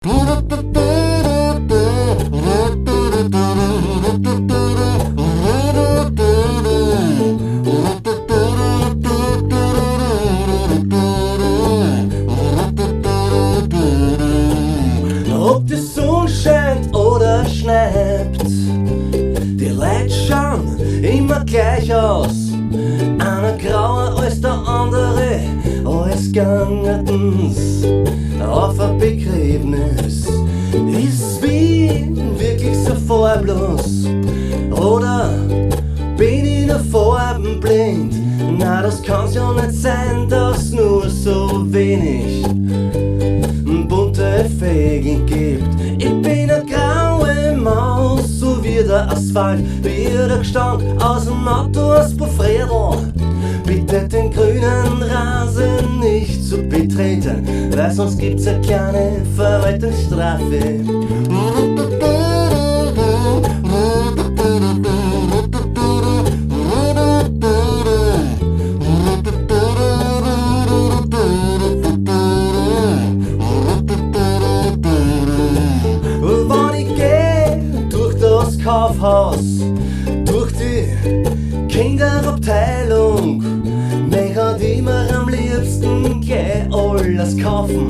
Ob die Sonne scheint oder schneit, die Leute schauen immer gleich aus. Einer grauer als der andere, alles gangetens auf ein Begräbnis. Ist Wien wirklich so farblos? Oder bin ich nur farbenblind? Na, das kann's ja nicht sein, dass nur so wenig bunte Fegen gibt. Ich bin eine graue Maus, so wie der Asphalt, wie der Gestank aus dem Auto aus Bofredl. Bitte den grünen Rasen nicht zu betreten, weil sonst gibt's eine kleine Verwaltungsstrafe. Kaufhaus, durch die Kinderabteilung, mich hat immer am liebsten gleich alles kaufen,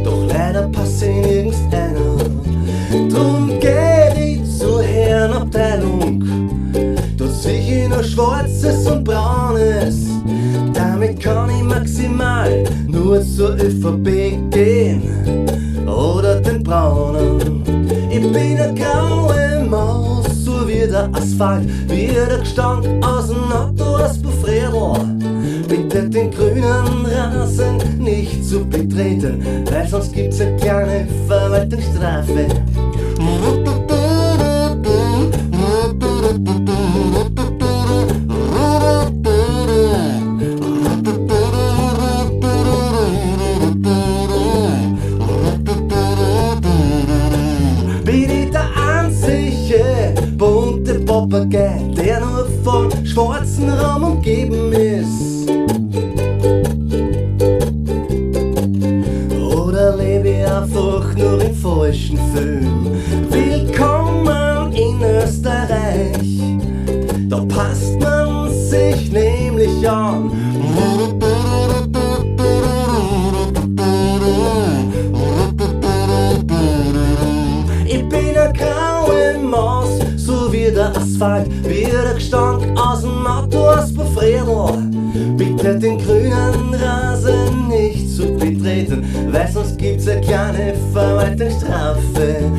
doch leider passt sie nirgends einer. Drum geh ich zur Herrenabteilung, dort sieh ich nur Schwarzes und Braunes, damit kann ich maximal nur zur ÖVP gehen oder den Braunen. Ich bin eine graue Maus, so wie der Asphalt, wie der Gestank aus dem Auto aus Bofredl. Bitte den grünen Rasen nicht zu betreten, weil sonst gibt's eine kleine Verwaltungsstrafe. Bin ich der einzige bunte Papagei, der nur von schwarzem Raum umgeben ist? Oder lebe ich einfach nur im falschen Film? Willkommen in Österreich, da passt man sich nämlich an. Ich bin eine graue Maus, so wie der Asphalt, wie der Gestank aus dem Auto aus Bofredl. Bitte den grünen Rasen nicht zu betreten, weil sonst gibt's eine kleine Verwaltungsstrafe.